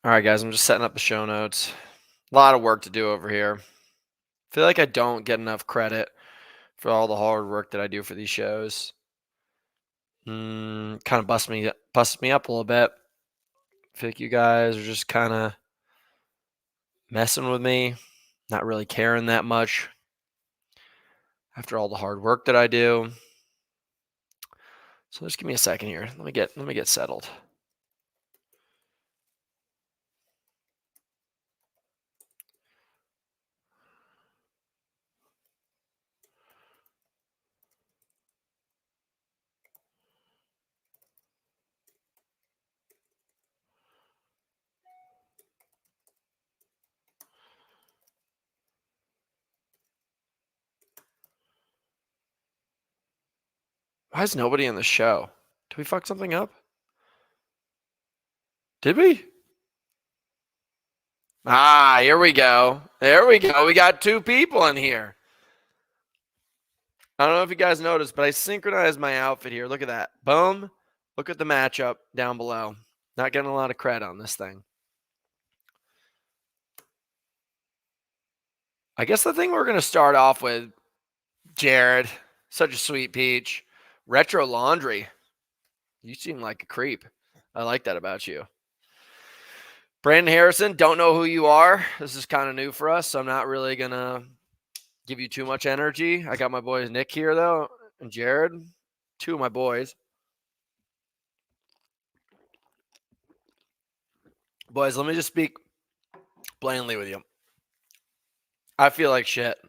All right, guys, I'm just setting up the show notes. A lot of work to do over here. Feel like I don't get enough credit for all the hard work that I do for these shows. Kind of busts me up a little bit. Feel like you guys are just kind of messing with me, not really caring that much after all the hard work that I do. So just give me a second here. Let me get settled. Why is nobody in the show? Did we fuck something up? Did we? Ah, here we go. There we go. We got two people in here. I don't know if you guys noticed, but I synchronized my outfit here. Look at that. Boom. Look at the matchup down below. Not getting a lot of credit on this thing. I guess the thing we're going to start off with, Jared, such a sweet peach. Retro laundry. You seem like a creep. I like that about you. Brandon Harrison, don't know who you are. This is kind of new for us, so I'm not really going to give you too much energy. I got my boys Nick here, though, and Jared. Two of my boys. Boys, let me just speak plainly with you. I feel like shit.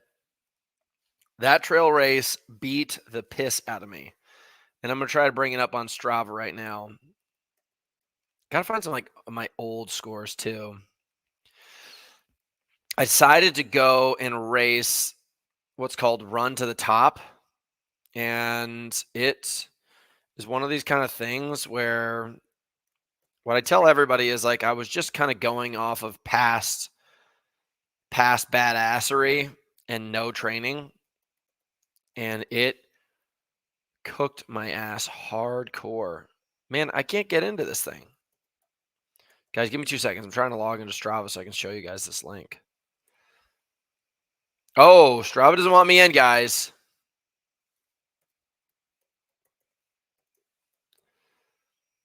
That trail race beat the piss out of me. And I'm going to try to bring it up on Strava right now. Got to find some like my old scores too. I decided to go and race what's called Run to the Top. And it is one of these kind of things where what I tell everybody is like I was just kind of going off of past badassery and no training. And it cooked my ass hardcore. Man, I can't get into this thing. Guys, give me 2 seconds. I'm trying to log into Strava so I can show you guys this link. Oh, Strava doesn't want me in, guys.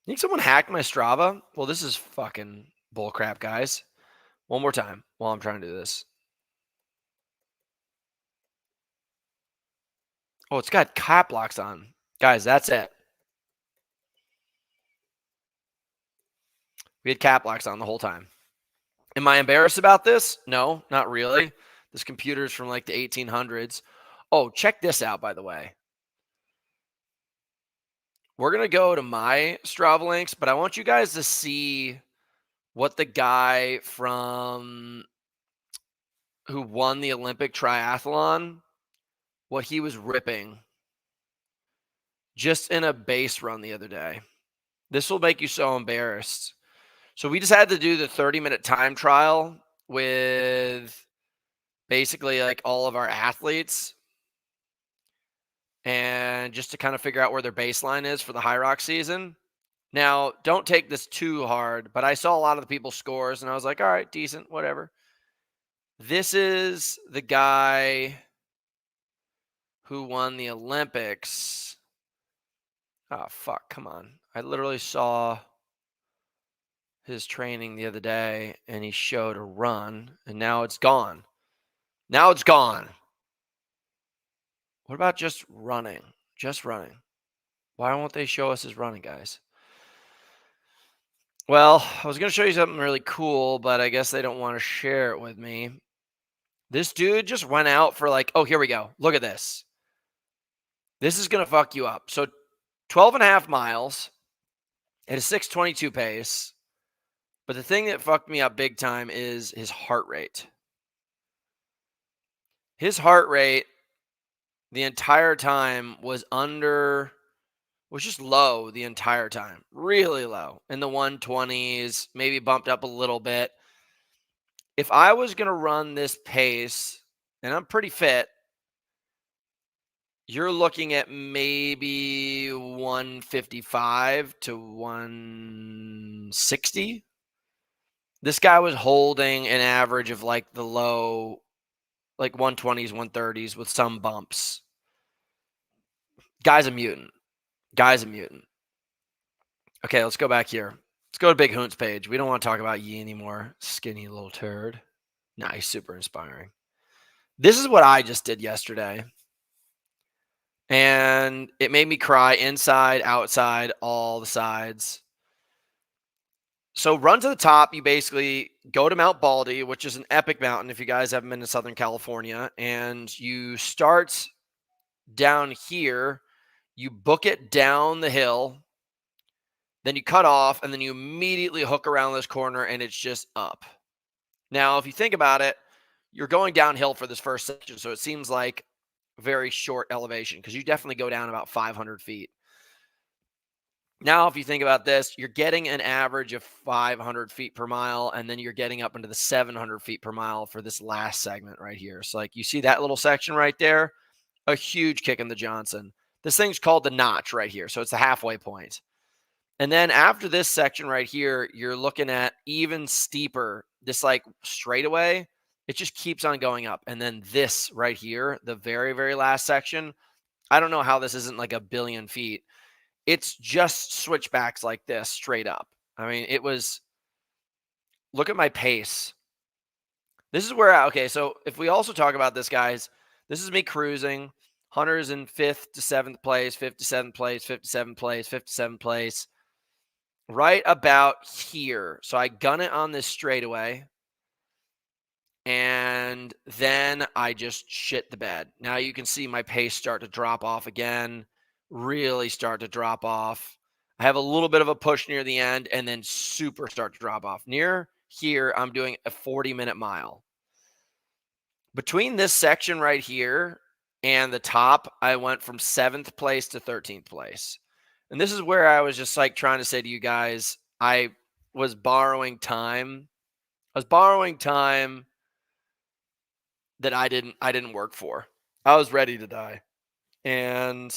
Think someone hacked my Strava? Well, this is fucking bullcrap, guys. One more time while I'm trying to do this. Oh, it's got cap locks on. Guys, that's it. We had cap locks on the whole time. Am I embarrassed about this? No, not really. This computer's from like the 1800s. Oh, check this out, by the way. We're going to go to my Strava links, but I want you guys to see what the guy from who won the Olympic triathlon, what he was ripping just in a base run the other day. This will make you so embarrassed. So we just had to do the 30-minute time trial with basically like all of our athletes and just to kind of figure out where their baseline is for the high rock season. Now, don't take this too hard, but I saw a lot of the people's scores and I was like, all right, decent, whatever. This is the guy who won the Olympics. Oh, fuck, come on. I literally saw his training the other day and he showed a run and now it's gone. Now it's gone. What about just running? Just running. Why won't they show us his running, guys? Well, I was going to show you something really cool, but I guess they don't want to share it with me. This dude just went out for like, oh, here we go. Look at this. This is going to fuck you up. So 12 and a half miles at a 6:22 pace. But the thing that fucked me up big time is his heart rate. His heart rate the entire time was just low the entire time. Really low. In the 120s, maybe bumped up a little bit. If I was going to run this pace, and I'm pretty fit, you're looking at maybe 155 to 160. This guy was holding an average of like the low, like 120s, 130s with some bumps. Guy's a mutant. Guy's a mutant. Okay, let's go back here. Let's go to Big Hoon's page. We don't want to talk about Yi anymore. Skinny little turd. Nah, he's super inspiring. This is what I just did yesterday. And it made me cry inside, outside, all the sides. So run to the top. You basically go to Mount Baldy, which is an epic mountain if you guys haven't been to Southern California. And you start down here. You book it down the hill. Then you cut off, and then you immediately hook around this corner, and it's just up. Now, if you think about it, you're going downhill for this first section, so it seems like very short elevation because you definitely go down about 500 feet. Now, if you think about this, you're getting an average of 500 feet per mile, and then you're getting up into the 700 feet per mile for this last segment right here. So, like, you see that little section right there? A huge kick in the Johnson. This thing's called the notch right here, so it's the halfway point. And then after this section right here, you're looking at even steeper, this like straightaway. It just keeps on going up. And then this right here, the very, very last section, I don't know how this isn't like 1,000,000,000 feet. It's just switchbacks like this straight up. I mean, it was, look at my pace. This is where, okay, so if we also talk about this, guys, this is me cruising. Hunter's in 5th to 7th place, 5th to 7th place, 5th to 7th place, 5th to 7th place. Right about here. So I gun it on this straightaway. And then I just shit the bed. Now you can see my pace start to drop off again. Really start to drop off. I have a little bit of a push near the end and then super start to drop off. Near here, I'm doing a 40-minute mile. Between this section right here and the top, I went from 7th place to 13th place. And this is where I was just like trying to say to you guys, I was borrowing time. I was borrowing time that I didn't work for. I was ready to die. And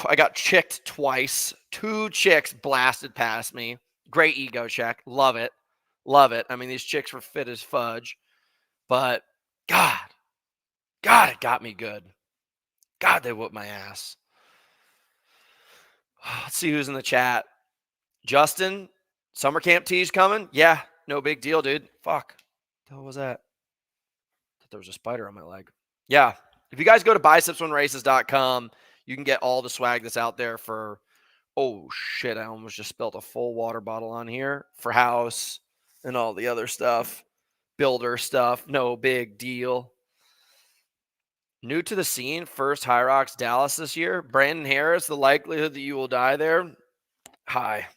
I got chicked twice. 2 chicks blasted past me. Great ego check. Love it. Love it. I mean, these chicks were fit as fudge. But God, it got me good. God, they whooped my ass. Let's see who's in the chat. Justin, summer camp tees coming? Yeah, no big deal, dude. Fuck. What the hell was that? I thought there was a spider on my leg. Yeah. If you guys go to bicepswinraces.com, you can get all the swag that's out there for, oh shit, I almost just spilled a full water bottle on here, for house and all the other stuff. Builder stuff, no big deal. New to the scene, first Hyrox Dallas this year. Brandon Harris, the likelihood that you will die there, high.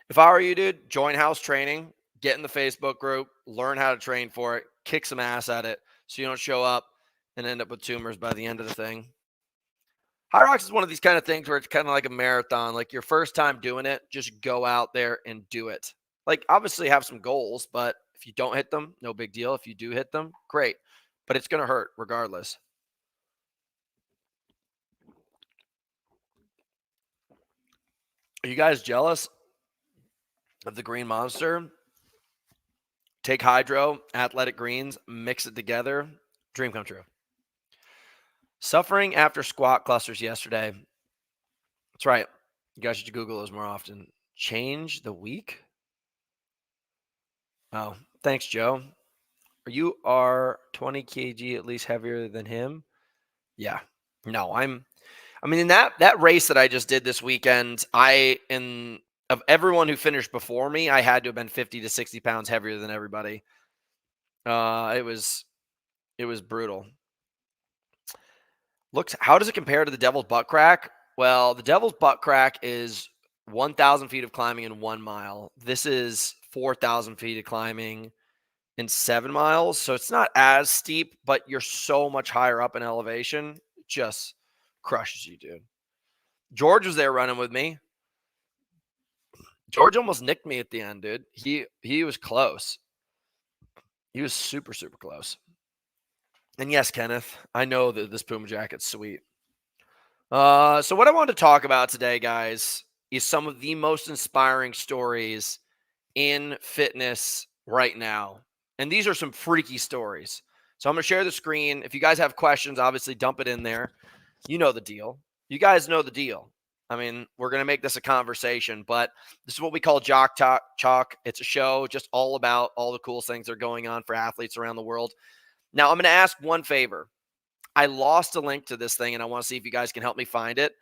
If I were you, dude, join house training, get in the Facebook group, learn how to train for it, kick some ass at it so you don't show up and end up with tumors by the end of the thing. Hyrox is one of these kind of things where it's kind of like a marathon. Like your first time doing it, just go out there and do it. Like obviously have some goals, but if you don't hit them, no big deal. If you do hit them, great. But it's going to hurt regardless. Are you guys jealous of the green monster? Take hydro, athletic greens, mix it together. Dream come true. Suffering after squat clusters yesterday. That's right. You guys should Google those more often. Change the week? Oh, thanks, Joe. You are 20 kg at least heavier than him. Yeah. No, I mean, in that race that I just did this weekend, of everyone who finished before me, I had to have been 50 to 60 pounds heavier than everybody. It was brutal. How does it compare to the Devil's Butt Crack? Well, the Devil's Butt Crack is 1,000 feet of climbing in 1 mile. This is 4,000 feet of climbing in 7 miles. So it's not as steep, but you're so much higher up in elevation. It just crushes you, dude. George was there running with me. George almost nicked me at the end, dude. He was close. He was super, super close. And yes, Kenneth, I know that this Puma jacket's sweet. So what I wanted to talk about today, guys, is some of the most inspiring stories in fitness right now. And these are some freaky stories. So I'm going to share the screen. If you guys have questions, obviously dump it in there. You know the deal. You guys know the deal. I mean, we're going to make this a conversation, but this is what we call Jock Talk Chalk. It's a show just all about all the cool things that are going on for athletes around the world. Now, I'm going to ask one favor. I lost a link to this thing, and I want to see if you guys can help me find it.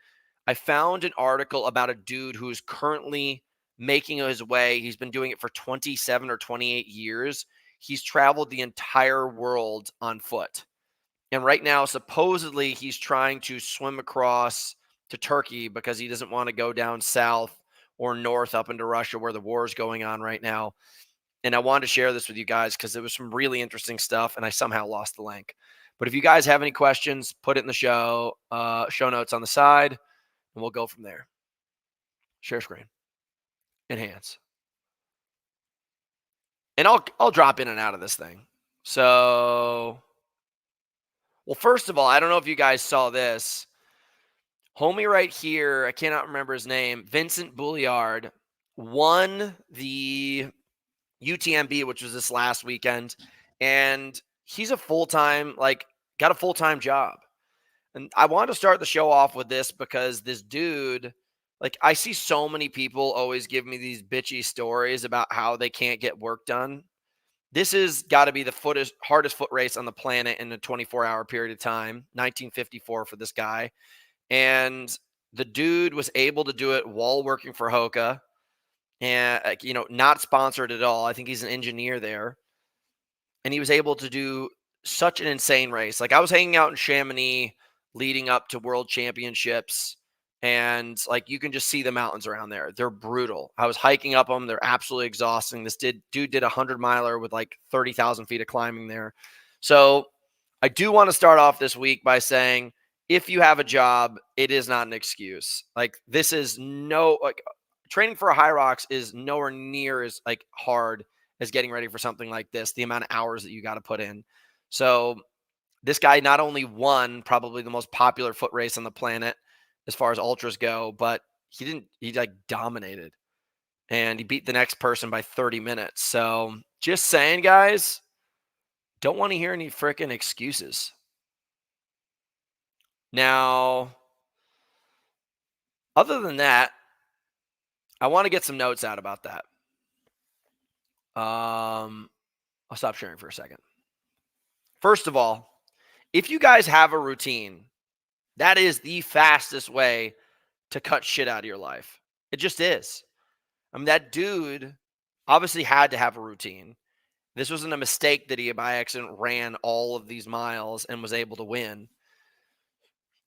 I found an article about a dude who's currently making his way. He's been doing it for 27 or 28 years. He's traveled the entire world on foot. And right now, supposedly, he's trying to swim across to Turkey because he doesn't want to go down south or north up into Russia where the war is going on right now. And I wanted to share this with you guys because it was some really interesting stuff, and I somehow lost the link. But if you guys have any questions, put it in the show notes on the side, and we'll go from there. Share screen. Enhance. And I'll drop in and out of this thing. So, well, first of all, I don't know if you guys saw this. Homie right here, I cannot remember his name, Vincent Bouliard, won the UTMB, which was this last weekend. And he's a full-time, got a full-time job. And I wanted to start the show off with this because this dude, I see so many people always give me these bitchy stories about how they can't get work done. This has got to be the hardest foot race on the planet in a 24-hour period of time, 1954 for this guy. And the dude was able to do it while working for Hoka and, not sponsored at all. I think he's an engineer there. And he was able to do such an insane race. I was hanging out in Chamonix leading up to World Championships, and you can just see the mountains around there. They're brutal. I was hiking up them. They're absolutely exhausting. This dude did a 100-miler with 30,000 feet of climbing there. So I do want to start off this week by saying, if you have a job, it is not an excuse. This is training for a Hyrox is nowhere near as hard as getting ready for something like this, the amount of hours that you got to put in. So this guy not only won probably the most popular foot race on the planet as far as ultras go, but he dominated, and he beat the next person by 30 minutes. So just saying, guys, don't want to hear any freaking excuses. Now, other than that, I want to get some notes out about that. I'll stop sharing for a second. First of all, if you guys have a routine, that is the fastest way to cut shit out of your life. It just is. I mean, that dude obviously had to have a routine. This wasn't a mistake that he by accident ran all of these miles and was able to win.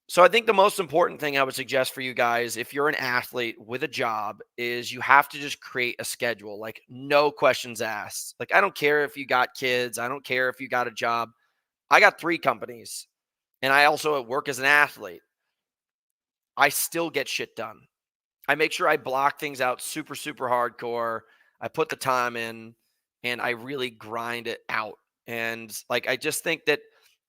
So I think the most important thing I would suggest for you guys, if you're an athlete with a job, is you have to just create a schedule. No questions asked. I don't care if you got kids. I don't care if you got a job. I got 3 companies, and I also work as an athlete. I still get shit done. I make sure I block things out super, super hardcore. I put the time in, and I really grind it out. And I just think that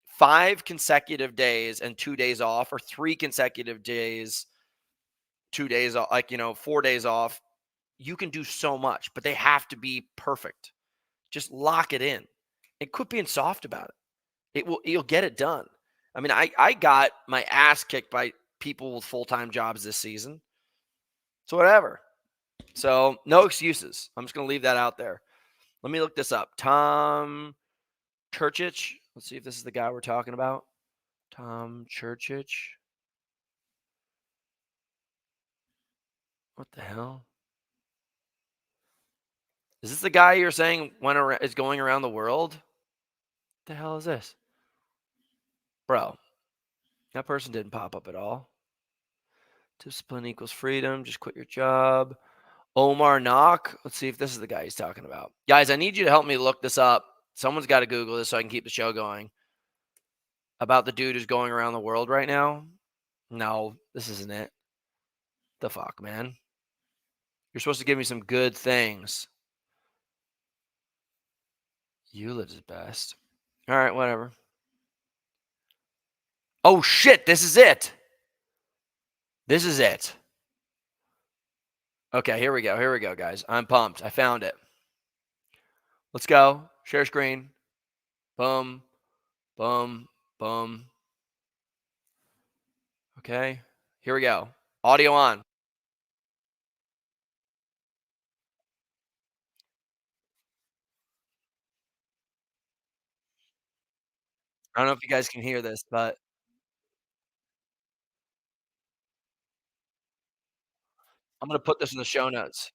5 consecutive days and 2 days off, or 3 consecutive days, 2 days off, 4 days off, you can do so much, but they have to be perfect. Just lock it in and quit being soft about it. You'll get it done. I mean, I got my ass kicked by people with full-time jobs this season. So whatever. So no excuses. I'm just going to leave that out there. Let me look this up. Tom 𝗟𝗏. Let's see if this is the guy we're talking about. Tom 𝗟𝗏. What the hell? Is this the guy you're saying is going around the world? What the hell is this? Bro, that person didn't pop up at all. Discipline equals freedom. Just quit your job. Omar Knock. Let's see if this is the guy he's talking about. Guys, I need you to help me look this up. Someone's got to Google this so I can keep the show going. About the dude who's going around the world right now. No, this isn't it. The fuck, man? You're supposed to give me some good things. Eulid's best. All right, whatever. Oh, shit. This is it. This is it. Okay, here we go. Here we go, guys. I'm pumped. I found it. Let's go. Share screen. Boom, boom, boom. Okay. Here we go. Audio on. I don't know if you guys can hear this, but I'm gonna put this in the show notes.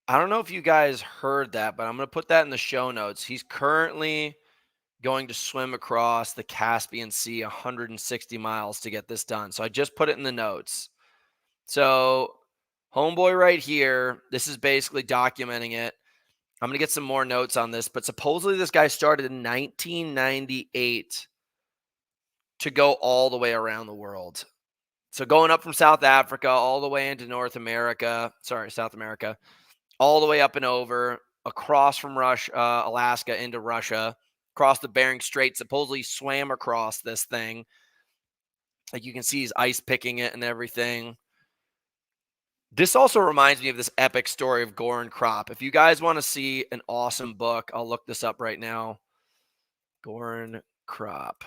I don't know if you guys heard that, but I'm gonna put that in the show notes. He's currently going to swim across the Caspian Sea 160 miles to get this done. So I just put it in the notes. So, homeboy right here, this is basically documenting it. I'm going to get some more notes on this, but supposedly this guy started in 1998 to go all the way around the world. So, going up from South Africa all the way into South America, all the way up and over, across from Russia, Alaska into Russia, across the Bering Strait, supposedly swam across this thing. Like you can see he's ice picking it and everything. This also reminds me of this epic story of Goran Kropp. If you guys want to see an awesome book, I'll look this up right now. Goran Kropp.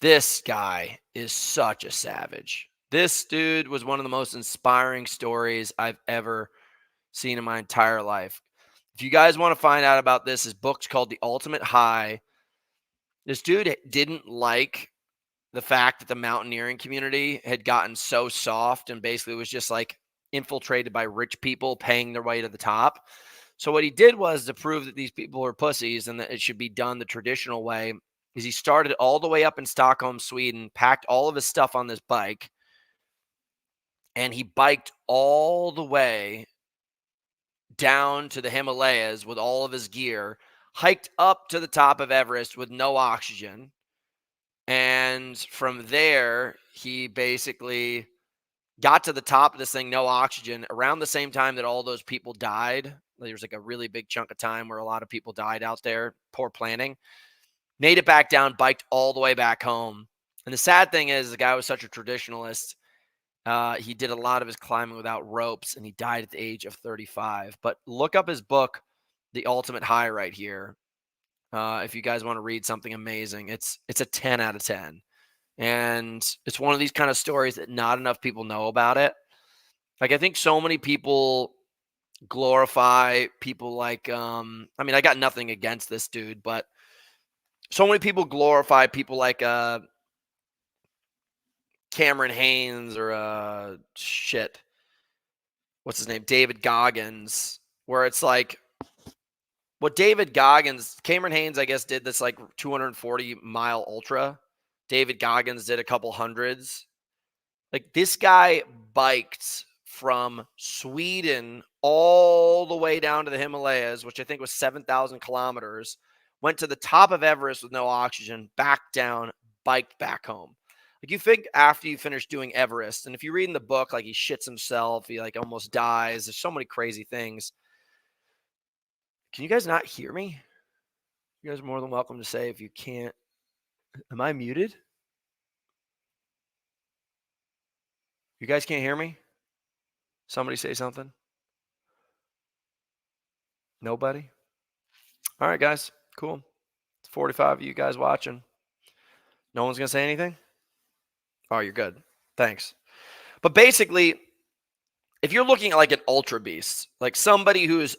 This guy is such a savage. This dude was one of the most inspiring stories I've ever seen in my entire life. If you guys want to find out about this, his book's called The Ultimate High. This dude didn't like the fact that the mountaineering community had gotten so soft and basically was just like infiltrated by rich people paying their way to the top. So what he did was to prove that these people are pussies and that it should be done the traditional way is he started all the way up in Stockholm, Sweden, packed all of his stuff on this bike, and he biked all the way down to the Himalayas with all of his gear, hiked up to the top of Everest with no oxygen. And from there, he basically got to the top of this thing, no oxygen, around the same time that all those people died. There was like a really big chunk of time where a lot of people died out there, poor planning. Made it back down, biked all the way back home. And the sad thing is, the guy was such a traditionalist. He did a lot of his climbing without ropes, and he died at the age of 35. But look up his book, The Ultimate High, right here. If you guys want to read something amazing, it's a 10 out of 10. And it's one of these kind of stories that not enough people know about it. Like I think so many people glorify people like I mean, I got nothing against this dude, but so many people glorify people like Cameron Haynes or what's his name? David Goggins, where it's like what Cameron Haynes, I guess, did this like 240-mile ultra. David Goggins did a couple hundreds. Like this guy biked from Sweden all the way down to the Himalayas, which I think was 7,000 kilometers, went to the top of Everest with no oxygen, back down, biked back home. Like you think after you finish doing Everest, and if you read in the book, like he shits himself, he like almost dies. There's so many crazy things. Can you guys not hear me? You guys are more than welcome to say if you can't. Am I muted? You guys can't hear me? Somebody say something. Nobody? All right, guys. Cool. It's 45 of you guys watching. No one's going to say anything? Oh, you're good. Thanks. But basically, if you're looking at like an ultra beast, like somebody who is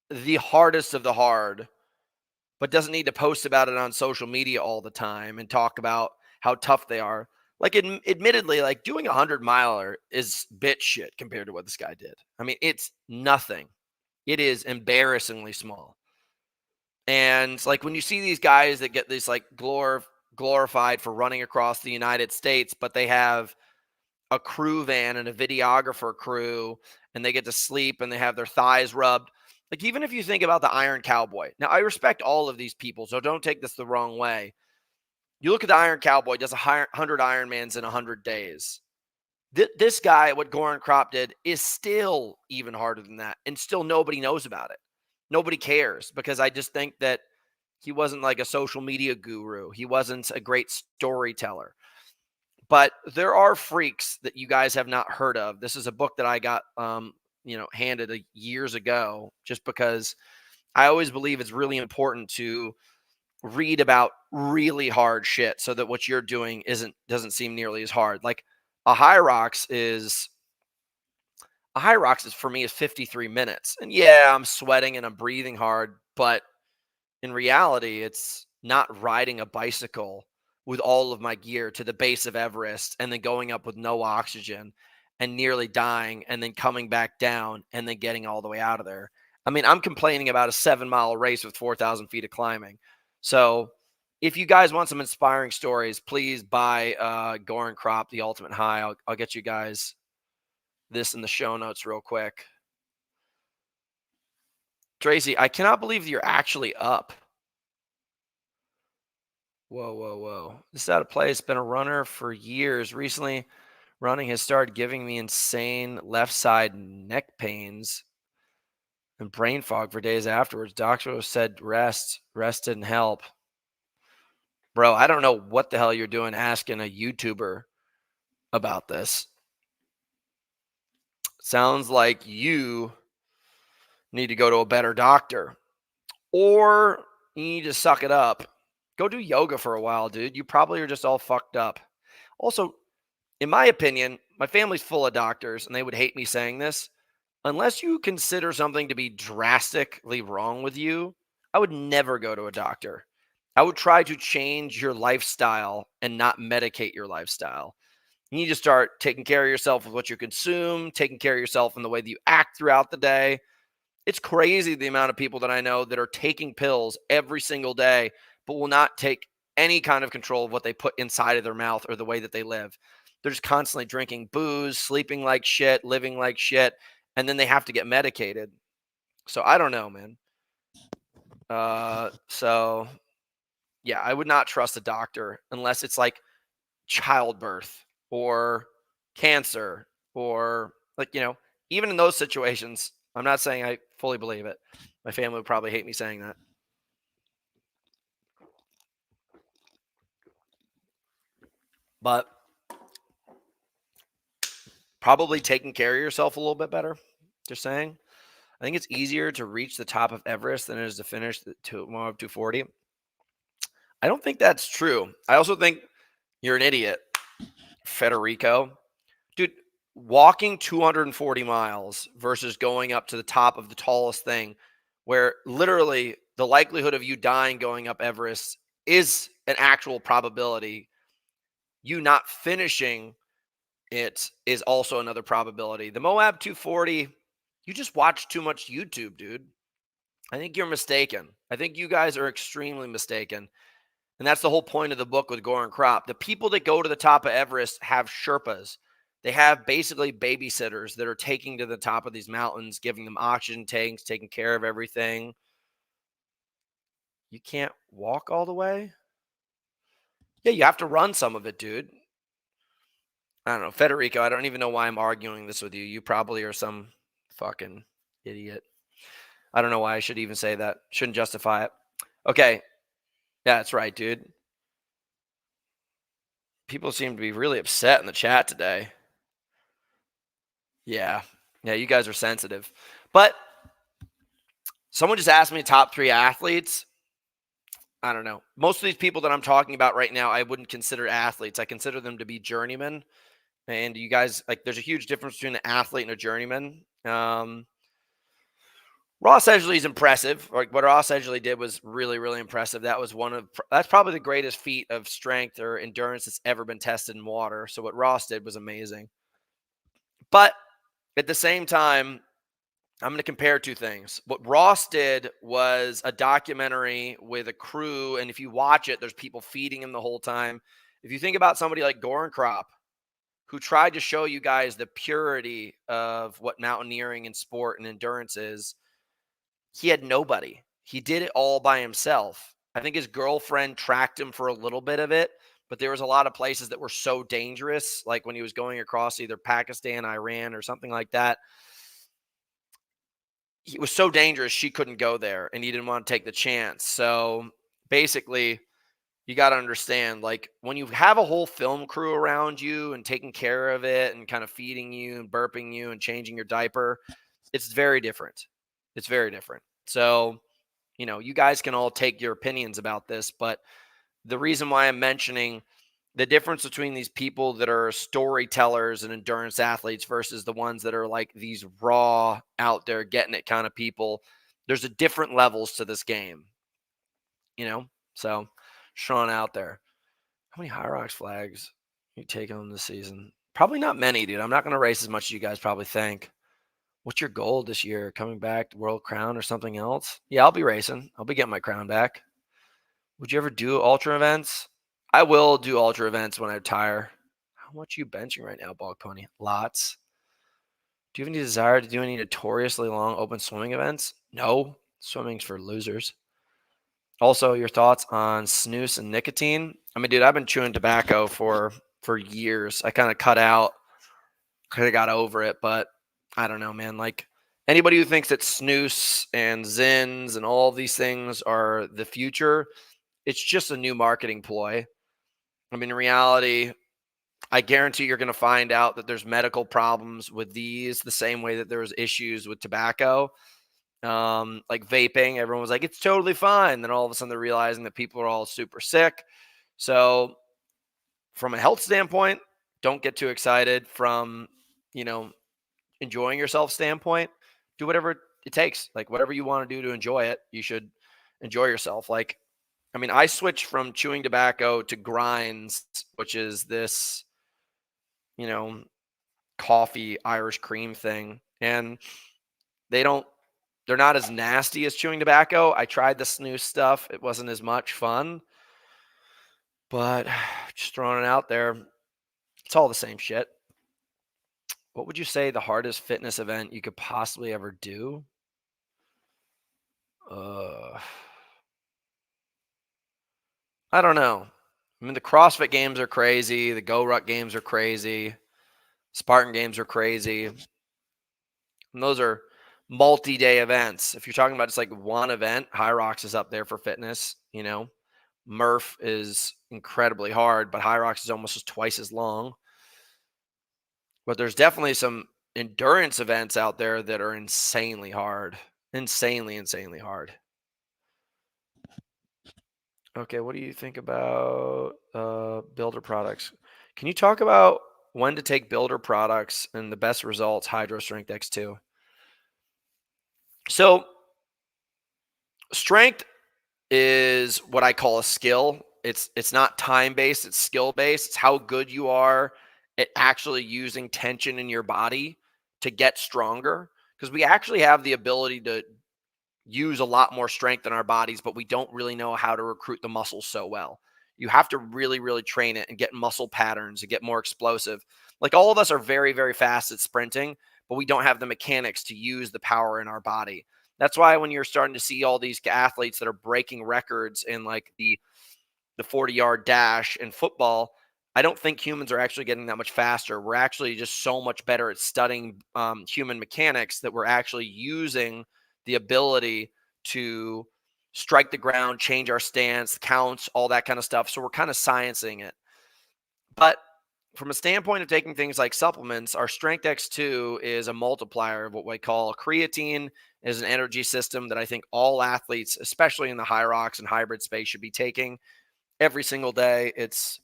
the hardest of the hard, but doesn't need to post about it on social media all the time and talk about how tough they are. Like, admittedly, like doing a 100-miler is bitch shit compared to what this guy did. I mean, it's nothing. It is embarrassingly small. And like when you see these guys that get this like glorified for running across the United States, but they have a crew van and a videographer crew and they get to sleep and they have their thighs rubbed. Like, even if you think about the Iron Cowboy. Now, I respect all of these people, so don't take this the wrong way. You look at the Iron Cowboy, does 100 Ironmans in 100 days. This guy, what Goran Kropp did, is still even harder than that. And still nobody knows about it. Nobody cares, because I just think that he wasn't like a social media guru. He wasn't a great storyteller. But there are freaks that you guys have not heard of. This is a book that I got, handed years ago, just because I always believe it's really important to read about really hard shit so that what you're doing doesn't seem nearly as hard. Like a 𝗦𝗨𝗕𝗏 is for me is 53 minutes. And yeah, I'm sweating and I'm breathing hard, but in reality, it's not riding a bicycle with all of my gear to the base of Everest and then going up with no oxygen and nearly dying and then coming back down and then getting all the way out of there. I mean, I'm complaining about a 7-mile race with 4,000 feet of climbing. So if you guys want some inspiring stories, please buy Goran Kropp, The Ultimate High. I'll get you guys this in the show notes real quick. Tracy, I cannot believe you're actually up. Whoa. This is out of place. Been a runner for years. Recently, running has started giving me insane left side neck pains and brain fog for days afterwards. Doctor said rest didn't help. Bro, I don't know what the hell you're doing asking a YouTuber about this. Sounds like you need to go to a better doctor, or you need to suck it up. Go do yoga for a while, dude. You probably are just all fucked up. Also, in my opinion, my family's full of doctors, and they would hate me saying this. Unless you consider something to be drastically wrong with you, I would never go to a doctor. I would try to change your lifestyle and not medicate your lifestyle. You need to start taking care of yourself with what you consume, taking care of yourself in the way that you act throughout the day. It's crazy the amount of people that I know that are taking pills every single day, but will not take any kind of control of what they put inside of their mouth or the way that they live. They're just constantly drinking booze, sleeping like shit, living like shit, and then they have to get medicated. So I don't know, man. So yeah, I would not trust a doctor unless it's like childbirth or cancer or even in those situations. I'm not saying I fully believe it. My family would probably hate me saying that. But probably taking care of yourself a little bit better. Just saying. I think it's easier to reach the top of Everest than it is to finish the 240. I don't think that's true. I also think you're an idiot, Federico. Dude, walking 240 miles versus going up to the top of the tallest thing, where literally the likelihood of you dying going up Everest is an actual probability. You not finishing it is also another probability. The Moab 240, you just watch too much YouTube, dude. I think you're mistaken. I think you guys are extremely mistaken. And that's the whole point of the book with Goran Kropp. The people that go to the top of Everest have Sherpas. They have basically babysitters that are taking to the top of these mountains, giving them oxygen tanks, taking care of everything. You can't walk all the way? Yeah, you have to run some of it, dude. I don't know. Federico, I don't even know why I'm arguing this with you. You probably are some fucking idiot. I don't know why I should even say that. Shouldn't justify it. Okay. Yeah, that's right, dude. People seem to be really upset in the chat today. Yeah, you guys are sensitive. But someone just asked me top 3 athletes. I don't know. Most of these people that I'm talking about right now, I wouldn't consider athletes. I consider them to be journeymen. And you guys, there's a huge difference between an athlete and a journeyman. Ross Edgley is impressive. Like what Ross Edgley did was really, really impressive. That's probably the greatest feat of strength or endurance that's ever been tested in water. So what Ross did was amazing. But at the same time, I'm going to compare 2 things. What Ross did was a documentary with a crew, and if you watch it, there's people feeding him the whole time. If you think about somebody like Goran Kropp, who tried to show you guys the purity of what mountaineering and sport and endurance is, he had nobody. He did it all by himself. I think his girlfriend tracked him for a little bit of it, but there was a lot of places that were so dangerous, like when he was going across either Pakistan, Iran, or something like that. It was so dangerous she couldn't go there, and he didn't want to take the chance. So basically, you got to understand, like, when you have a whole film crew around you and taking care of it and kind of feeding you and burping you and changing your diaper, it's very different. It's very different. So, you guys can all take your opinions about this, but the reason why I'm mentioning the difference between these people that are storytellers and endurance athletes versus the ones that are like these raw, out there getting it kind of people, there's a different levels to this game, So, Sean out there. How many Hyrox flags you take on this season? Probably not many, dude. I'm not going to race as much as you guys probably think. What's your goal this year? Coming back to World Crown or something else? Yeah, I'll be racing. I'll be getting my crown back. Would you ever do ultra events? I will do ultra events when I retire. How much are you benching right now, Bog Pony? Lots. Do you have any desire to do any notoriously long open swimming events? No. Swimming's for losers. Also, your thoughts on snus and nicotine? I mean, dude, I've been chewing tobacco for years. I kind of cut out, kind of got over it, but I don't know, man. Like, anybody who thinks that snus and Zins and all these things are the future, it's just a new marketing ploy. I mean, in reality, I guarantee you're going to find out that there's medical problems with these the same way that there was issues with tobacco. Like vaping, everyone was like, it's totally fine. Then all of a sudden they're realizing that people are all super sick. So from a health standpoint, don't get too excited. From, enjoying yourself standpoint, do whatever it takes. Like, whatever you want to do to enjoy it, you should enjoy yourself. Like, I mean, I switched from chewing tobacco to grinds, which is this, coffee Irish cream thing. And they're not as nasty as chewing tobacco. I tried the snooze stuff. It wasn't as much fun, but just throwing it out there, it's all the same shit. What would you say the hardest fitness event you could possibly ever do? I don't know. I mean, the CrossFit games are crazy. The GoRuck games are crazy. Spartan games are crazy. And those are multi-day events. If you're talking about just like one event, Hyrox is up there for fitness. Murph is incredibly hard, but Hyrox is almost just twice as long. But there's definitely some endurance events out there that are insanely hard. Insanely hard. Okay, what do you think about builder products? Can you talk about when to take builder products and the best results, Hydro Strength X2? So, strength is what I call a skill. It's not time-based, it's skill-based. It's how good you are at actually using tension in your body to get stronger. Because we actually have the ability to use a lot more strength in our bodies, but we don't really know how to recruit the muscles so well. You have to really, really train it and get muscle patterns and get more explosive. Like, all of us are very, very fast at sprinting, but we don't have the mechanics to use the power in our body. That's why when you're starting to see all these athletes that are breaking records in like the 40-yard dash in football, I don't think humans are actually getting that much faster. We're actually just so much better at studying human mechanics that we're actually using the ability to strike the ground, change our stance, counts, all that kind of stuff. So we're kind of sciencing it. But from a standpoint of taking things like supplements, our Strength X2 is a multiplier of what we call creatine. Is an energy system that I think all athletes, especially in the Hyrox and hybrid space, should be taking every single day. It's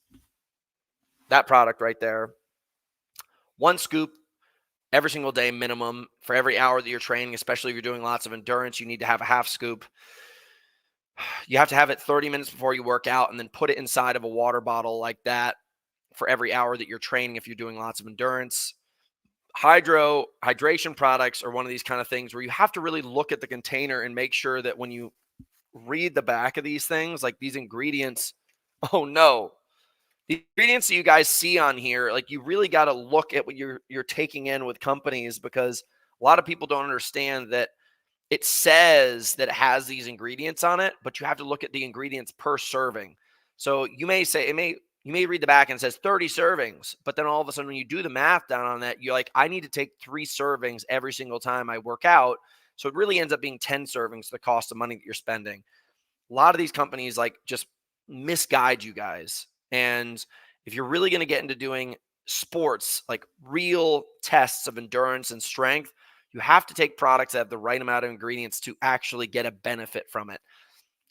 that product right there. 1 scoop every single day minimum for every hour that you're training, especially if you're doing lots of endurance. You need to have a half scoop. You have to have it 30 minutes before you work out, and then put it inside of a water bottle like that for every hour that you're training if you're doing lots of endurance. Hydration products are one of these kind of things where you have to really look at the container and make sure that when you read the back of these things, like these ingredients, oh no, the ingredients that you guys see on here, like, you really got to look at what you're taking in with companies, because a lot of people don't understand that it says that it has these ingredients on it, but you have to look at the ingredients per serving. So you may say you may read the back and it says 30 servings, but then all of a sudden when you do the math down on that, you're like, I need to take 3 servings every single time I work out. So it really ends up being 10 servings, the cost of money that you're spending. A lot of these companies like just misguide you guys. And if you're really going to get into doing sports, like real tests of endurance and strength, you have to take products that have the right amount of ingredients to actually get a benefit from it.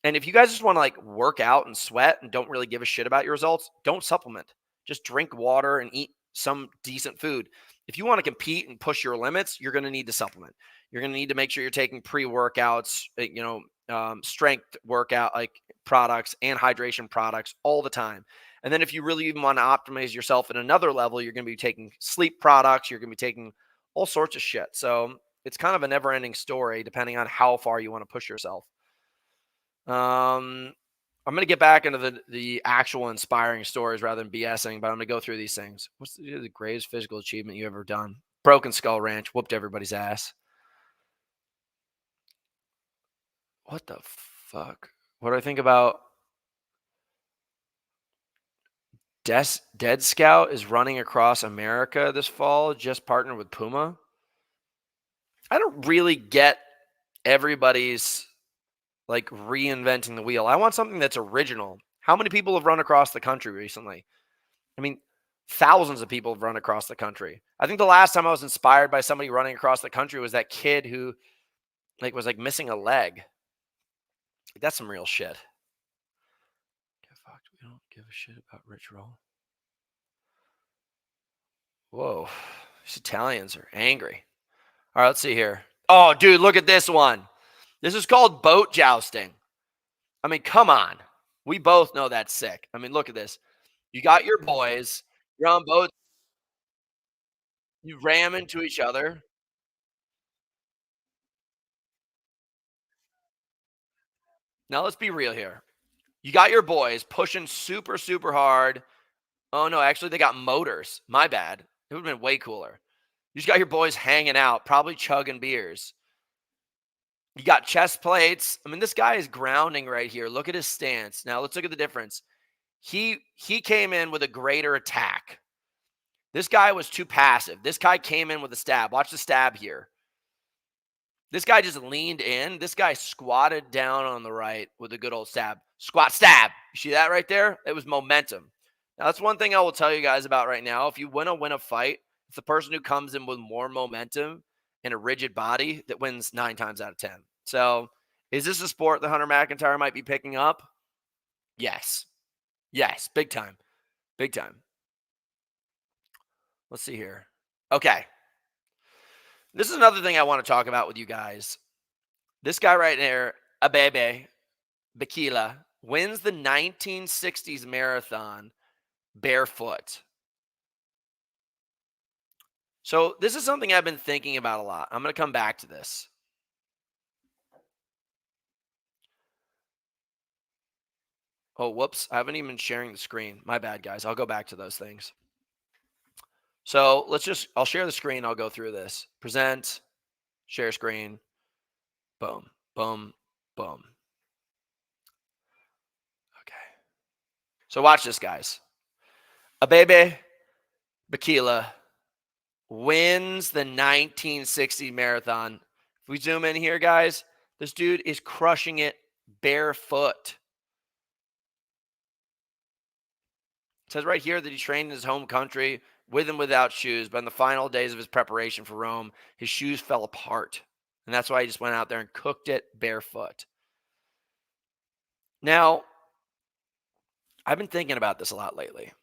And if you guys just want to like work out and sweat and don't really give a shit about your results, don't supplement. Just drink water and eat some decent food. If you want to compete and push your limits, you're going to need to supplement. You're going to need to make sure you're taking pre-workouts, strength workout like products and hydration products all the time. And then if you really even want to optimize yourself at another level, you're going to be taking sleep products. You're going to be taking all sorts of shit. So it's kind of a never-ending story depending on how far you want to push yourself. I'm going to get back into the actual inspiring stories rather than BSing, but I'm going to go through these things. What's the greatest physical achievement you ever done? Broken Skull Ranch, whooped everybody's ass. What the fuck? What do I think about? Dead Scout is running across America this fall, just partnered with Puma. I don't really get everybody's like reinventing the wheel. I want something that's original. How many people have run across the country recently? I mean, thousands of people have run across the country. I think the last time I was inspired by somebody running across the country was that kid who was missing a leg. That's some real shit. Fuck, we don't give a shit about Rich Roll. Whoa, these Italians are angry. All right, let's see here. Oh, dude, look at this one. This is called boat jousting. I mean, come on. We both know that's sick. I mean, look at this. You got your boys. You're on boats. You ram into each other. Now, let's be real here. You got your boys pushing super, super hard. Oh, no, actually, they got motors. My bad. It would have been way cooler. You just got your boys hanging out, probably chugging beers. You got chest plates. I mean, this guy is grounding right here. Look at his stance. Now, let's look at the difference. He came in with a greater attack. This guy was too passive. This guy came in with a stab. Watch the stab here. This guy just leaned in. This guy squatted down on the right with a good old stab. Squat, stab. You see that right there? It was momentum. Now, that's one thing I will tell you guys about right now. If you win a fight, it's the person who comes in with more momentum and a rigid body that wins 9 times out of 10. So, is this a sport that Hunter McIntyre might be picking up? Yes. Yes, big time. Big time. Let's see here. Okay. This is another thing I want to talk about with you guys. This guy right there, 𝗕𝗟𝗵𝗸𝗁, wins the 1960s marathon barefoot. So this is something I've been thinking about a lot. I'm going to come back to this. Oh, whoops. I haven't even been sharing the screen. My bad, guys. I'll go back to those things. So I'll share the screen. I'll go through this. Present, share screen. Boom, boom, boom. Okay. So watch this, guys. 𝗕𝗟𝗵𝗸𝗁 wins the 1960 marathon. If we zoom in here, guys, this dude is crushing it barefoot. It says right here that he trained in his home country with and without shoes, but in the final days of his preparation for Rome, his shoes fell apart. And that's why he just went out there and cooked it barefoot. Now, I've been thinking about this a lot lately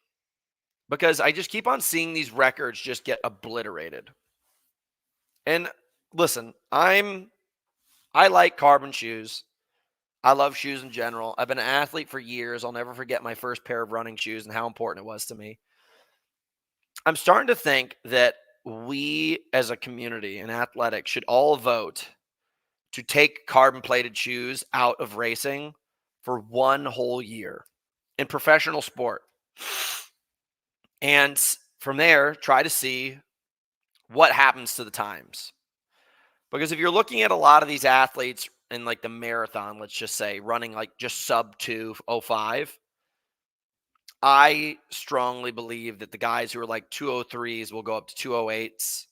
because I just keep on seeing these records just get obliterated. And listen, I like carbon shoes. I love shoes in general. I've been an athlete for years. I'll never forget my first pair of running shoes and how important it was to me. I'm starting to think that we as a community in athletics should all vote to take carbon plated shoes out of racing for one whole year in professional sport. And from there, try to see what happens to the times. Because if you're looking at a lot of these athletes in like the marathon, let's just say running like just sub 2:05, I strongly believe that the guys who are like 2:03s will go up to 2:08s.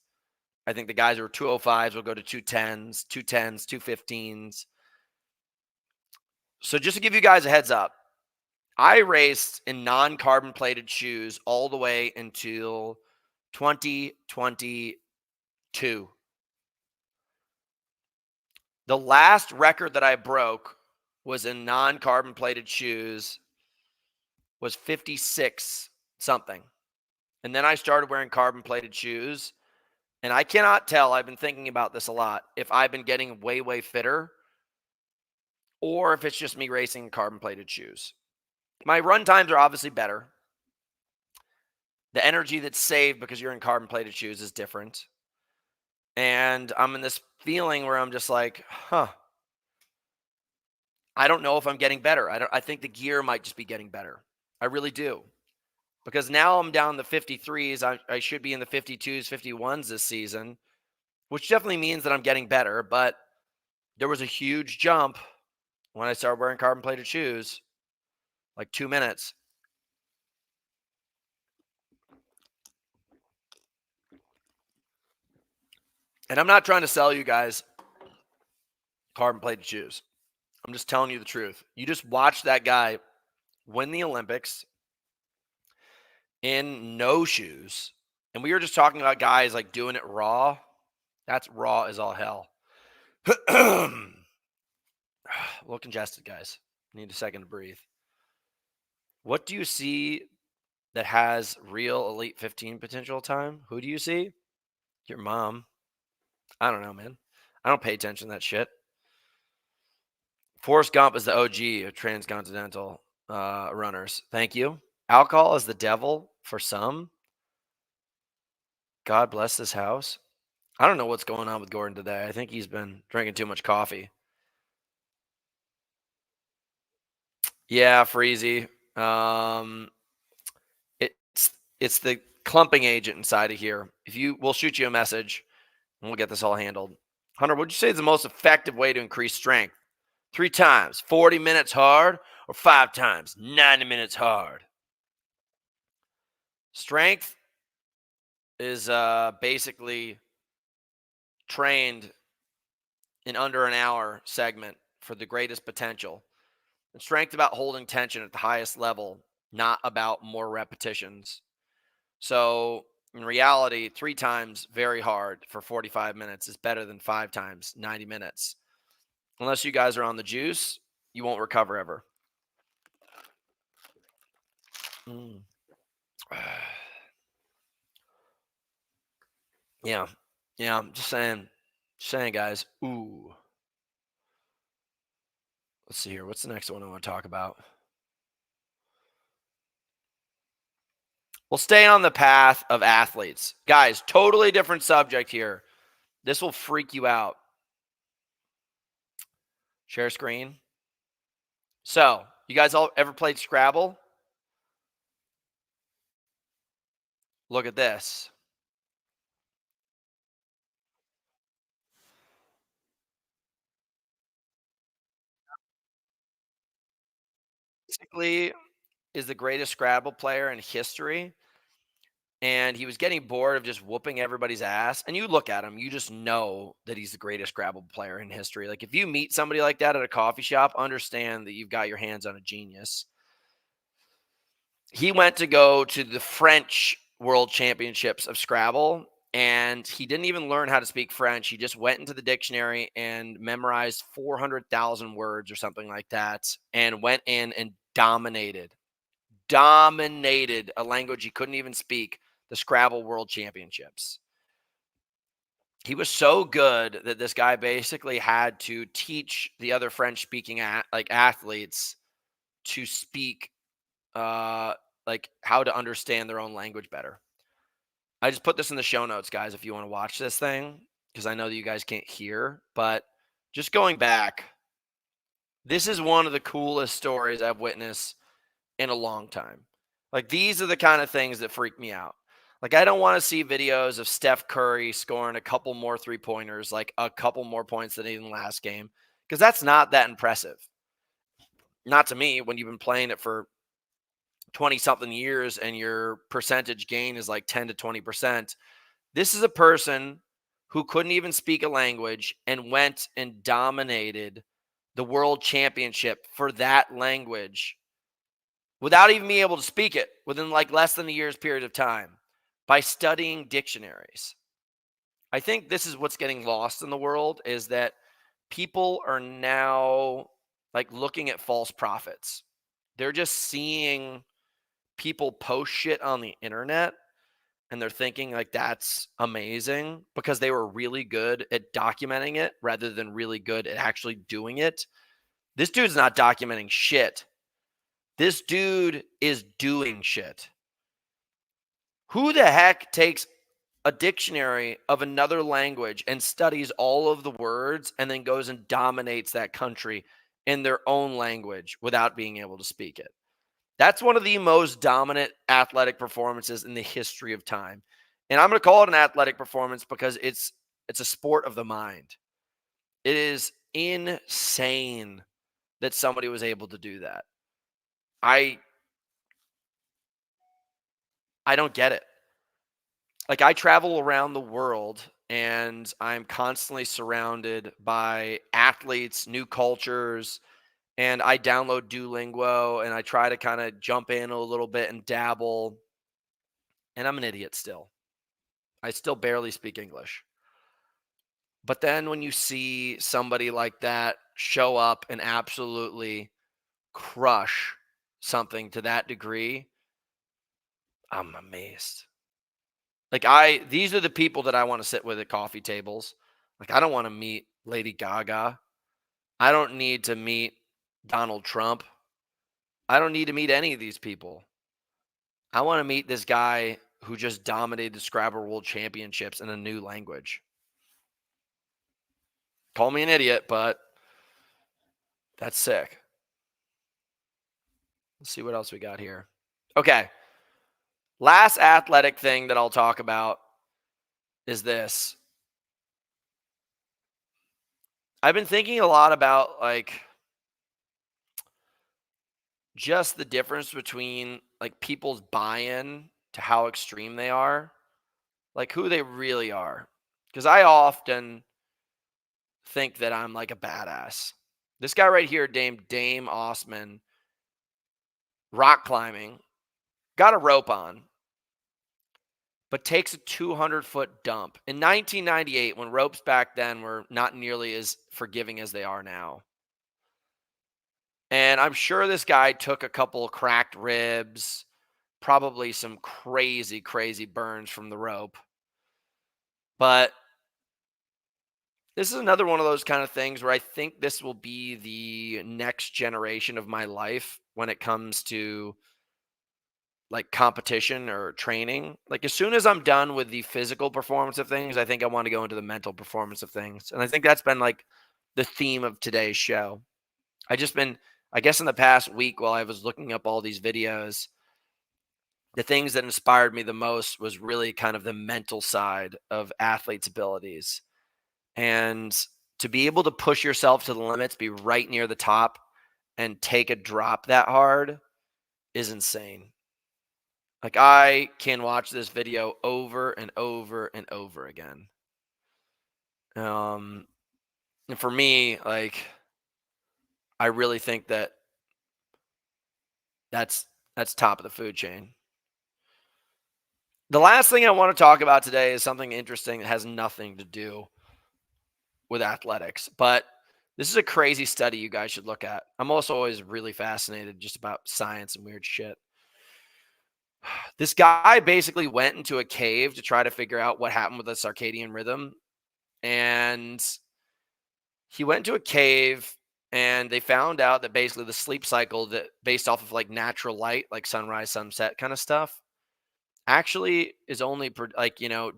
I think the guys who are 2:05s will go to 2:10s, 2:10s, 2:15s. So just to give you guys a heads up, I raced in non-carbon plated shoes all the way until 2022. The last record that I broke was in non-carbon plated shoes was 56 something. And then I started wearing carbon plated shoes. And I cannot tell, I've been thinking about this a lot, if I've been getting way, way fitter or if it's just me racing in carbon plated shoes. My run times are obviously better. The energy that's saved because you're in carbon plated shoes is different. And I'm in this feeling where I'm just like, I don't know if I'm getting better. I think the gear might just be getting better. I really do. Because now I'm down the 53s. I should be in the 52s, 51s this season, which definitely means that I'm getting better. But there was a huge jump when I started wearing carbon plated shoes, like 2 minutes. And I'm not trying to sell you guys carbon plated shoes. I'm just telling you the truth. You just watch that guy win the Olympics in no shoes. And we were just talking about guys like doing it raw. That's raw as all hell. A little congested, guys. Need a second to breathe. What do you see that has real Elite 15 potential time? Who do you see? Your mom. I don't know, man. I don't pay attention to that shit. Forrest Gump is the OG of transcontinental runners. Thank you. Alcohol is the devil for some. God bless this house. I don't know what's going on with Gordon today. I think he's been drinking too much coffee. Yeah, Freezy. It's the clumping agent inside of here. We'll shoot you a message and we'll get this all handled. Hunter, would you say is the most effective way to increase strength? 3 times, 40 minutes hard, or 5 times, 90 minutes hard? Strength is basically trained in under an hour segment for the greatest potential. And strength about holding tension at the highest level, not about more repetitions. So in reality, 3 times very hard for 45 minutes is better than 5 times 90 minutes. Unless you guys are on the juice, you won't recover ever. Yeah, I'm just saying, guys. Ooh. Let's see here. What's the next one I want to talk about? We'll stay on the path of athletes. Guys, totally different subject here. This will freak you out. Share screen. So, you guys all ever played Scrabble? Look at this. Basically, is the greatest Scrabble player in history. And he was getting bored of just whooping everybody's ass. And you look at him, you just know that he's the greatest Scrabble player in history. Like if you meet somebody like that at a coffee shop, understand that you've got your hands on a genius. He went to go to the French World Championships of Scrabble, and he didn't even learn how to speak French. He just went into the dictionary and memorized 400,000 words or something like that, and went in and dominated a language he couldn't even speak, the Scrabble World Championships. He was so good that this guy basically had to teach the other French-speaking athletes to speak like how to understand their own language better. I just put this in the show notes, guys, if you want to watch this thing, because I know that you guys can't hear, but just going back, this is one of the coolest stories I've witnessed in a long time. Like these are the kind of things that freak me out. Like, I don't want to see videos of Steph Curry scoring a couple more 3-pointers, like a couple more points than in the last game, because that's not that impressive. Not to me when you've been playing it for 20 something years and your percentage gain is like 10 to 20%. This is a person who couldn't even speak a language and went and dominated the world championship for that language without even being able to speak it within like less than a year's period of time by studying dictionaries. I think this is what's getting lost in the world, is that people are now like looking at false prophets. They're just seeing people post shit on the internet and they're thinking like that's amazing because they were really good at documenting it rather than really good at actually doing it. This dude's not documenting shit. This dude is doing shit. Who the heck takes a dictionary of another language and studies all of the words and then goes and dominates that country in their own language without being able to speak it? That's one of the most dominant athletic performances in the history of time. And I'm going to call it an athletic performance because it's a sport of the mind. It is insane that somebody was able to do that. I don't get it. Like, I travel around the world and I'm constantly surrounded by athletes, new cultures, and I download Duolingo and I try to kind of jump in a little bit and dabble. And I'm an idiot still. I still barely speak English. But then when you see somebody like that show up and absolutely crush something to that degree, I'm amazed. Like, these are the people that I want to sit with at coffee tables. Like, I don't want to meet Lady Gaga. I don't need to meet Donald Trump. I don't need to meet any of these people. I want to meet this guy who just dominated the Scrabble World Championships in a new language. Call me an idiot, but that's sick. Let's see what else we got here. Okay. Last athletic thing that I'll talk about is this. I've been thinking a lot about like just the difference between like people's buy-in to how extreme they are, like who they really are. Because I often think that I'm like a badass. This guy right here, named Dame Osman, rock climbing, got a rope on, but takes a 200-foot dump. In 1998, when ropes back then were not nearly as forgiving as they are now. And I'm sure this guy took a couple of cracked ribs, probably some crazy, crazy burns from the rope. But this is another one of those kind of things where I think this will be the next generation of my life when it comes to like competition or training. Like, as soon as I'm done with the physical performance of things, I think I want to go into the mental performance of things. And I think that's been like the theme of today's show. I guess in the past week while I was looking up all these videos, the things that inspired me the most was really kind of the mental side of athletes' abilities. And to be able to push yourself to the limits, be right near the top, and take a drop that hard is insane. Like, I can watch this video over and over and over again. And for me, like, I really think that that's top of the food chain. The last thing I want to talk about today is something interesting that has nothing to do with athletics, but this is a crazy study you guys should look at. I'm also always really fascinated just about science and weird shit. This guy basically went into a cave to try to figure out what happened with the circadian rhythm. And he went to a cave and they found out that basically the sleep cycle that based off of like natural light, like sunrise, sunset kind of stuff, actually is only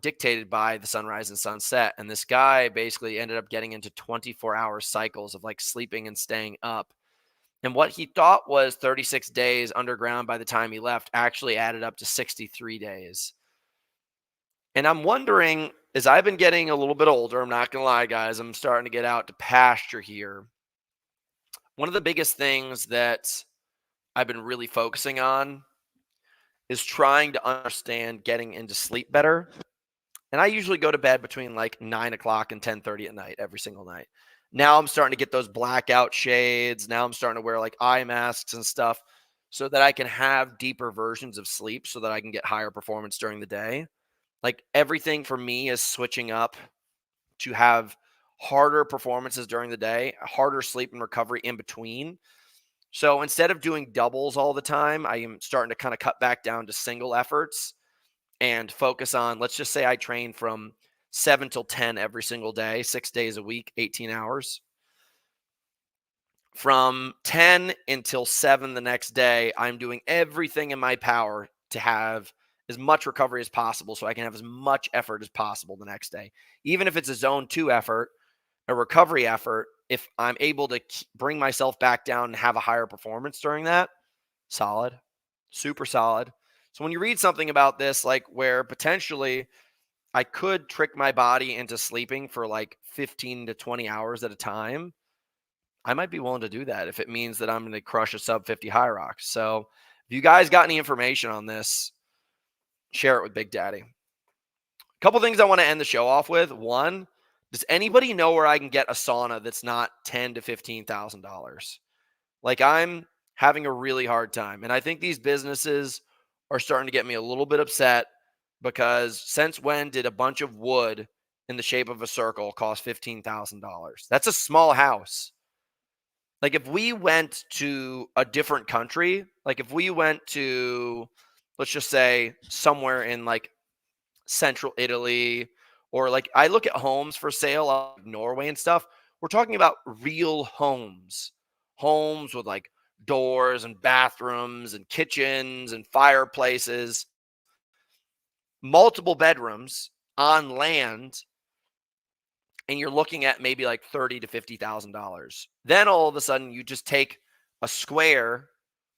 dictated by the sunrise and sunset. And this guy basically ended up getting into 24-hour cycles of like sleeping and staying up. And what he thought was 36 days underground by the time he left actually added up to 63 days. And I'm wondering, as I've been getting a little bit older, I'm not going to lie, guys, I'm starting to get out to pasture here. One of the biggest things that I've been really focusing on is trying to understand getting into sleep better. And I usually go to bed between like 9 o'clock and 10:30 at night every single night. Now I'm starting to get those blackout shades. Now I'm starting to wear like eye masks and stuff so that I can have deeper versions of sleep so that I can get higher performance during the day. Like everything for me is switching up to have harder performances during the day, harder sleep and recovery in between. So instead of doing doubles all the time, I am starting to kind of cut back down to single efforts and focus on, let's just say I train from 7 till 10 every single day, 6 days a week, 18 hours. From 10 until 7 the next day, I'm doing everything in my power to have as much recovery as possible so I can have as much effort as possible the next day. Even if it's a zone 2 effort, a recovery effort, if I'm able to bring myself back down and have a higher performance during that, solid, super solid. So when you read something about this, like where potentially I could trick my body into sleeping for like 15 to 20 hours at a time, I might be willing to do that if it means that I'm going to crush a sub 50 𝗲𝗏. So if you guys got any information on this, share it with Big Daddy. A couple things I want to end the show off with. One, does anybody know where I can get a sauna that's not $10,000 to $15,000? Like, I'm having a really hard time. And I think these businesses are starting to get me a little bit upset because since when did a bunch of wood in the shape of a circle cost $15,000? That's a small house. Like, if we went to a different country, like if we went to, let's just say, somewhere in like central Italy, or like I look at homes for sale of Norway and stuff, we're talking about real homes, homes with like doors and bathrooms and kitchens and fireplaces, multiple bedrooms on land, and you're looking at maybe like $30,000 to $50,000. Then all of a sudden you just take a square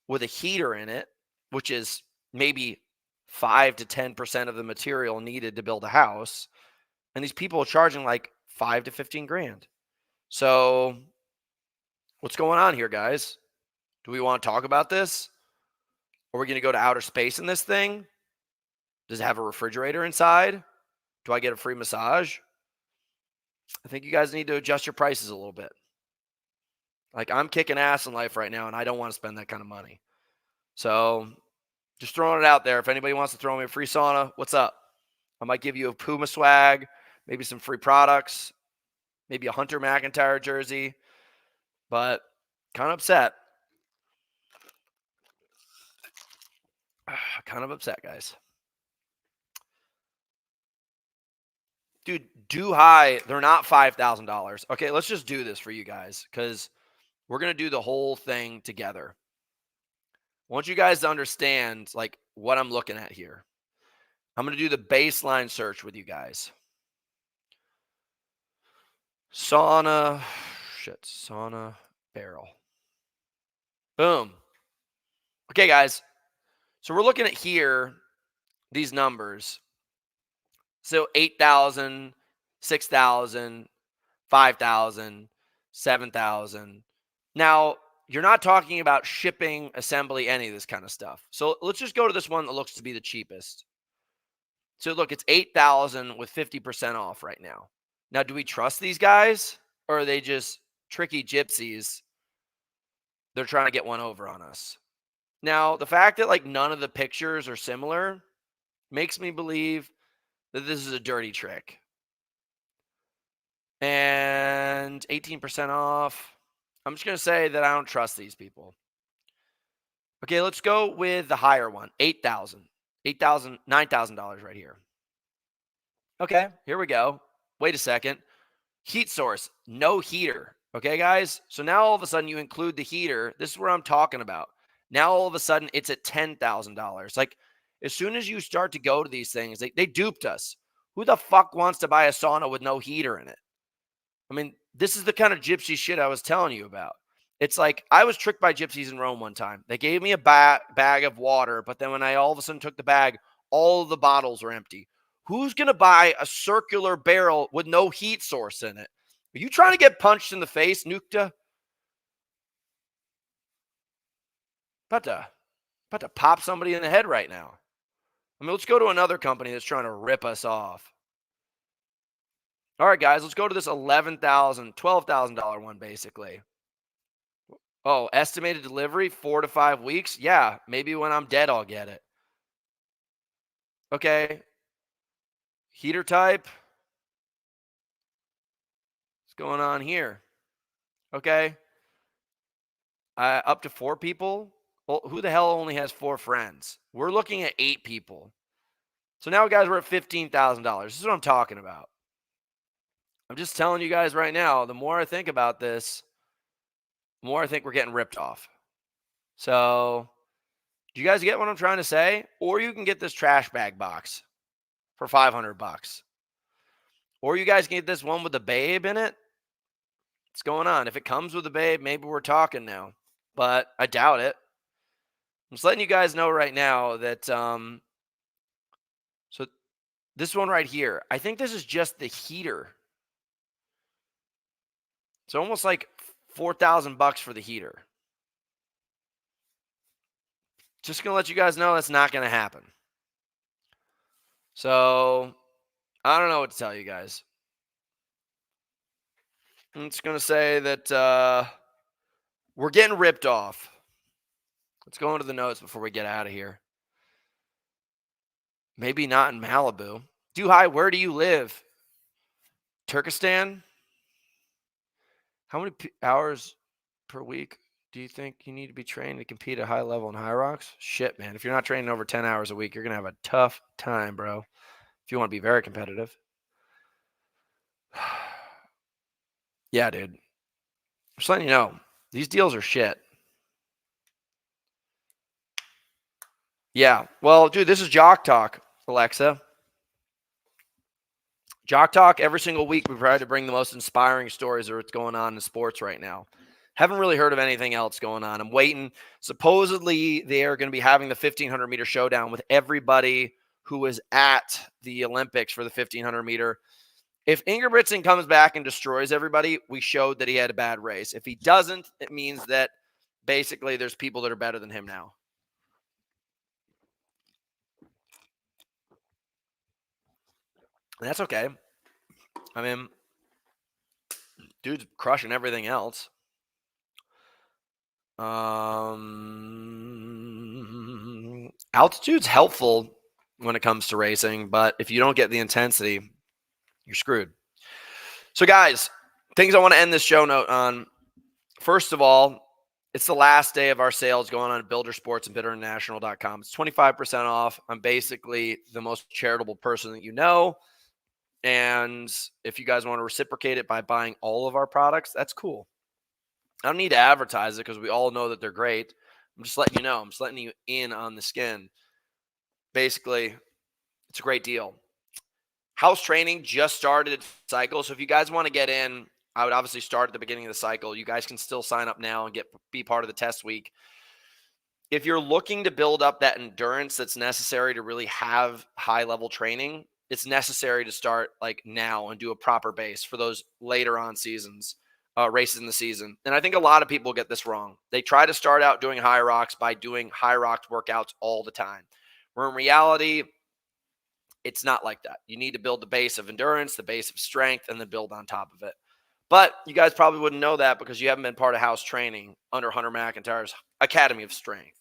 with a heater in it, which is maybe 5 to 10% of the material needed to build a house. And these people are charging like 5 to 15 grand. So what's going on here, guys? Do we want to talk about this? Are we going to go to outer space in this thing? Does it have a refrigerator inside? Do I get a free massage? I think you guys need to adjust your prices a little bit. Like, I'm kicking ass in life right now, and I don't want to spend that kind of money. So just throwing it out there. If anybody wants to throw me a free sauna, what's up? I might give you a Puma swag, maybe some free products, maybe a Hunter McIntyre jersey, but kind of upset. Kind of upset, guys. Dude, 𝗕𝗏, they're not $5,000. Okay, let's just do this for you guys because we're going to do the whole thing together. I want you guys to understand like what I'm looking at here. I'm going to do the baseline search with you guys. Sauna barrel. Boom. Okay, guys. So we're looking at here, these numbers. So 8,000, 6,000, 5,000, 7,000. Now, you're not talking about shipping, assembly, any of this kind of stuff. So let's just go to this one that looks to be the cheapest. So look, it's 8,000 with 50% off right now. Now, do we trust these guys, or are they just tricky gypsies? They're trying to get one over on us. Now, the fact that like none of the pictures are similar makes me believe that this is a dirty trick. And 18% off. I'm just going to say that I don't trust these people. Okay, let's go with the higher one, $8,000, $9,000 right here. Okay, here we go. Wait a second. Heat source, no heater. Okay, guys? So now all of a sudden you include the heater. This is what I'm talking about. Now all of a sudden it's at $10,000. Like, as soon as you start to go to these things, they duped us. Who the fuck wants to buy a sauna with no heater in it? I mean, this is the kind of gypsy shit I was telling you about. It's like I was tricked by gypsies in Rome one time. They gave me a bag of water, but then when I all of a sudden took the bag, all of the bottles were empty. Who's going to buy a circular barrel with no heat source in it? Are you trying to get punched in the face, 𝗦𝗫𝗕? About to pop somebody in the head right now. I mean, let's go to another company that's trying to rip us off. All right, guys, let's go to this $11,000, $12,000 one, basically. Oh, estimated delivery, 4 to 5 weeks? Yeah, maybe when I'm dead, I'll get it. Okay. Heater type. What's going on here? Okay. Up to 4 people? Well, who the hell only has 4 friends? We're looking at 8 people. So now, guys, we're at $15,000. This is what I'm talking about. I'm just telling you guys right now, the more I think about this, the more I think we're getting ripped off. So, do you guys get what I'm trying to say? Or you can get this trash bag box for $500. Or you guys can get this one with the babe in it. What's going on? If it comes with the babe, maybe we're talking now. But I doubt it. I'm just letting you guys know right now that so this one right here, I think this is just the heater. It's almost like $4,000 for the heater. Just going to let you guys know that's not going to happen. So, I don't know what to tell you guys. I'm just going to say that we're getting ripped off. Let's go into the notes before we get out of here. Maybe not in Malibu. 𝗕𝗟𝗗𝗥, where do you live? Turkestan? How many hours per week do you think you need to be trained to compete at high level in 𝗲𝗏? Shit, man. If you're not training over 10 hours a week, you're going to have a tough time, bro. If you want to be very competitive. Yeah, dude. Just letting you know, these deals are shit. Yeah. Well, dude, this is Jock Talk, Alexa. Jock Talk, every single week we try to bring the most inspiring stories of what's going on in sports right now. Haven't really heard of anything else going on. I'm waiting. Supposedly, they are going to be having the 1,500 meter showdown with everybody who was at the Olympics for the 1,500 meter. If 𝗟𝗏𝗻𝗁 comes back and destroys everybody, we showed that he had a bad race. If he doesn't, it means that basically there's people that are better than him now. And that's okay. I mean, dude's crushing everything else. Altitude's helpful when it comes to racing, but if you don't get the intensity, you're screwed. So, guys, things I want to end this show note on. First of all, it's the last day of our sales going on at Builder Sports and BidderInternational.com. It's 25% off. I'm basically the most charitable person that you know. And if you guys want to reciprocate it by buying all of our products, that's cool. I don't need to advertise it because we all know that they're great. I'm just letting you know. I'm just letting you in on the skin. Basically, it's a great deal. House training just started its cycle. So if you guys want to get in, I would obviously start at the beginning of the cycle. You guys can still sign up now and be part of the test week. If you're looking to build up that endurance that's necessary to really have high-level training, it's necessary to start like now and do a proper base for those later on seasons, races in the season. And I think a lot of people get this wrong. They try to start out doing high rocks by doing high rocks workouts all the time. Where in reality, it's not like that. You need to build the base of endurance, the base of strength, and then build on top of it. But you guys probably wouldn't know that because you haven't been part of house training under Hunter McIntyre's Academy of Strength.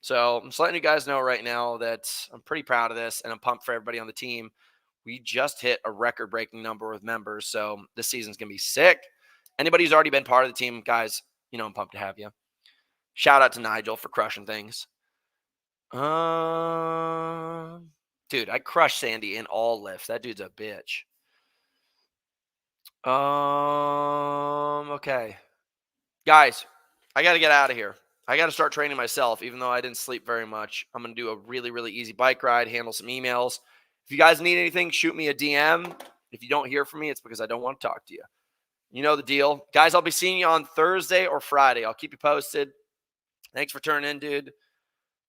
So I'm just letting you guys know right now that I'm pretty proud of this, and I'm pumped for everybody on the team. We just hit a record-breaking number of members, so this season's going to be sick. Anybody who's already been part of the team, guys, you know I'm pumped to have you. Shout out to Nigel for crushing things. Dude, I crushed Sandy in all lifts. That dude's a bitch. Okay. Guys, I got to get out of here. I got to start training myself, even though I didn't sleep very much. I'm going to do a really, really easy bike ride, handle some emails. If you guys need anything, shoot me a DM. If you don't hear from me, it's because I don't want to talk to you. You know the deal. Guys, I'll be seeing you on Thursday or Friday. I'll keep you posted. Thanks for tuning in, dude.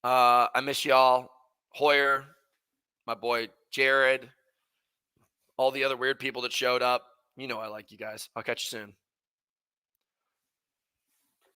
I miss y'all. Hoyer, my boy Jared, all the other weird people that showed up. You know I like you guys. I'll catch you soon.